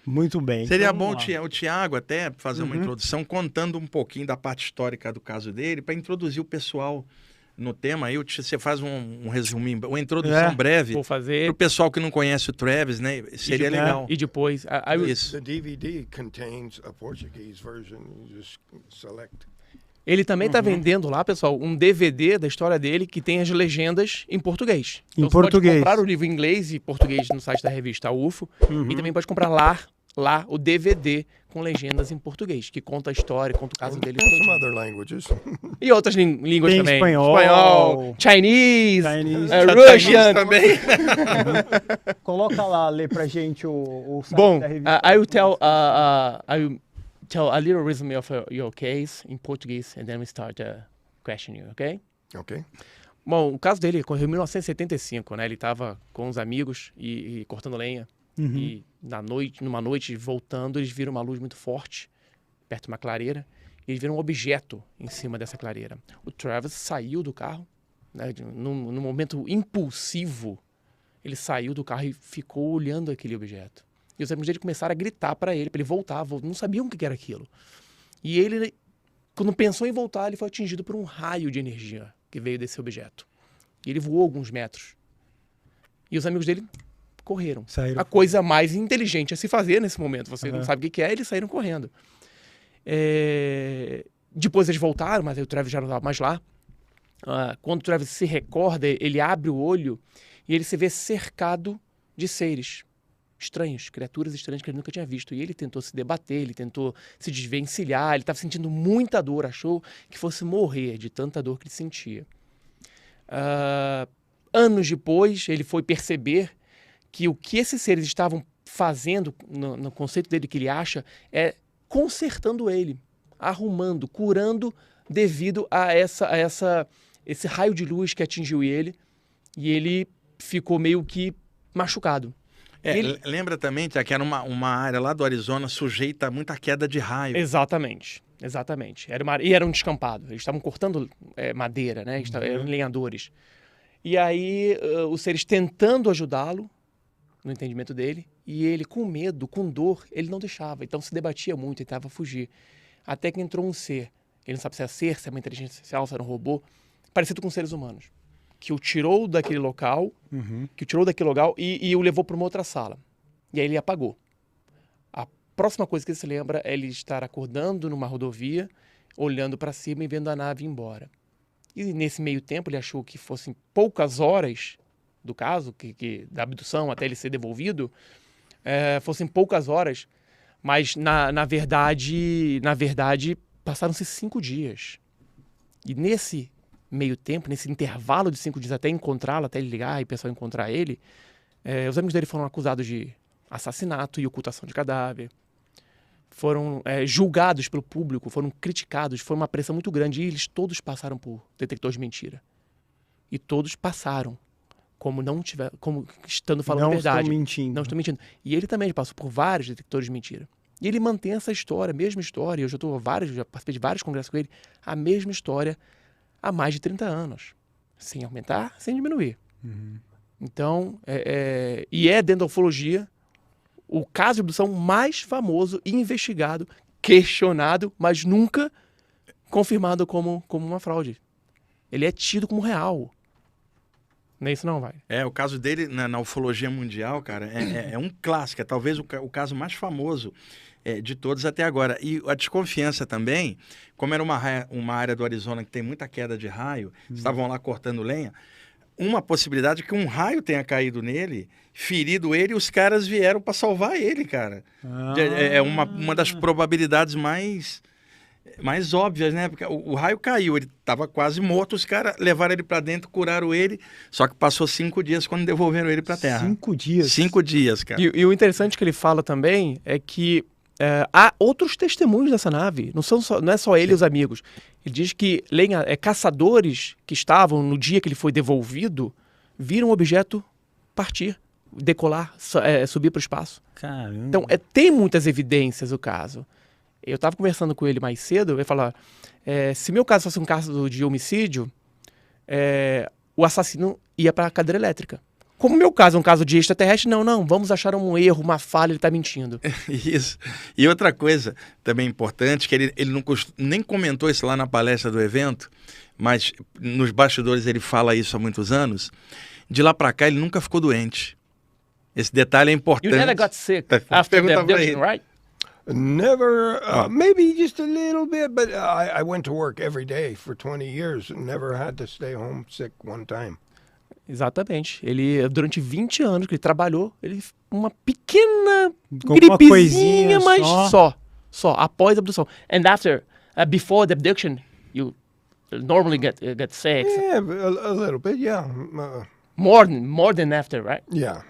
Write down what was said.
Muito bem. Seria Então, bom vamos lá. o Thiago até fazer uma Uhum. introdução, contando um pouquinho da parte histórica do caso dele, para introduzir o pessoal no tema. Aí você faz um resuminho, uma introdução É. breve Vou para fazer. o pessoal que não conhece o Travis, né? Seria legal. E depois. Isso. The DVD contains a Portuguese version. You just select. Ele também está vendendo lá, pessoal, um DVD da história dele que tem as legendas em português. Em Então, português. Você pode comprar o livro em inglês e português no site da revista UFO. E também pode comprar lá o DVD com legendas em português, que conta a história, conta o caso dele. And some other languages. E outras línguas Tem também. espanhol. Chinese, Chinese. Russian. também. Coloca lá, lê pra gente o site Bom, da revista. I will tell a little resume of your case in Portuguese, and then we start questioning you, okay? Okay. Bom, o caso dele ocorreu em 1975, né? Ele estava com os amigos e cortando lenha. E numa noite, voltando, eles viram uma luz muito forte, perto de uma clareira. E eles viram um objeto em cima dessa clareira. O Travis saiu do carro, né? Num momento impulsivo, ele saiu do carro e ficou olhando aquele objeto. E os amigos dele começaram a gritar para ele voltar. Não sabiam o que era aquilo. E ele, quando pensou em voltar, ele foi atingido por um raio de energia que veio desse objeto. E ele voou alguns metros. E os amigos dele correram. Saíram. A coisa mais inteligente a se fazer nesse momento. Você não sabe o que é, eles saíram correndo. Depois eles voltaram, mas aí o Travis já não estava mais lá. Quando o Travis se recorda, ele abre o olho e ele se vê cercado de seres estranhos, criaturas estranhas que ele nunca tinha visto. E ele tentou se debater, ele tentou se desvencilhar, ele estava sentindo muita dor, achou que fosse morrer de tanta dor que ele sentia. Anos depois, ele foi perceber que o que esses seres estavam fazendo, no conceito dele que ele acha, é consertando ele, arrumando, curando devido a esse raio de luz que atingiu ele, e ele ficou meio que machucado. Lembra também que era uma área lá do Arizona sujeita a muita queda de raio. Exatamente. Era um descampado. Eles estavam cortando madeira, né? Eram lenhadores. E aí, os seres tentando ajudá-lo, no entendimento dele, e ele, com medo, com dor, ele não deixava. Então, se debatia muito, tentava fugir. Até que entrou um ser. Ele não sabe se é ser, se é uma inteligência artificial, se era um robô, parecido com seres humanos, que o tirou daquele local, e o levou para uma outra sala. E aí ele apagou. A próxima coisa que ele se lembra é ele estar acordando numa rodovia, olhando para cima e vendo a nave ir embora. E nesse meio tempo ele achou que fossem poucas horas do caso, da abdução até ele ser devolvido, fossem poucas horas, mas na verdade passaram-se 5 dias. E nesse meio tempo, nesse intervalo de 5 dias até encontrá-lo, até ele ligar e o pessoal encontrar ele, os amigos dele foram acusados de assassinato e ocultação de cadáver. Foram julgados pelo público, foram criticados, foi uma pressão muito grande. E eles todos passaram por detectores de mentira. E todos passaram, como estando falando a verdade. Não estou mentindo. E ele também passou por vários detectores de mentira. E ele mantém essa história, a mesma história. Eu já participei de vários congressos com ele, a mesma história há mais de 30 anos. Sem aumentar, sem diminuir. Então, e dentro da ufologia, o caso de abdução mais famoso e investigado, questionado, mas nunca confirmado como uma fraude. Ele é tido como real. Não é isso não, vai? O caso dele na ufologia mundial, cara, é um clássico. É talvez o caso mais famoso de todos até agora. E a desconfiança também, como era uma área do Arizona que tem muita queda de raio, estavam lá cortando lenha, uma possibilidade é que um raio tenha caído nele, ferido ele, e os caras vieram para salvar ele, cara. É uma das probabilidades mais óbvias, né? Porque o raio caiu, ele estava quase morto, os caras levaram ele para dentro, curaram ele, só que passou 5 dias quando devolveram ele para a Terra. 5 dias? 5 dias, cara. E o interessante que ele fala também é que há outros testemunhos dessa nave, não é só ele e os amigos. Ele diz que caçadores que estavam no dia que ele foi devolvido viram o objeto partir, decolar, subir para o espaço. Caramba. Então, tem muitas evidências o caso. Eu estava conversando com ele mais cedo, eu ia falar, se meu caso fosse um caso de homicídio, o assassino ia para a cadeira elétrica. Como o meu caso é um caso de extraterrestre, não, vamos achar um erro, uma falha, ele tá mentindo. Isso. E outra coisa também importante, que ele não nem comentou isso lá na palestra do evento, mas nos bastidores ele fala isso há muitos anos. De lá pra cá ele nunca ficou doente. Esse detalhe é importante. You never got sick after the Pergunta pra abduction, ele. right? Never, maybe just a little bit, but I went to work every day for 20 years and never had to stay home sick one time. Exatamente. Ele, durante 20 anos que ele trabalhou, ele uma pequena Com uma coisinha gripezinha, mas só. só, após a abdução. And after, before the abduction, you normally get sick. Yeah, a little bit, yeah. More than after, right? Yeah.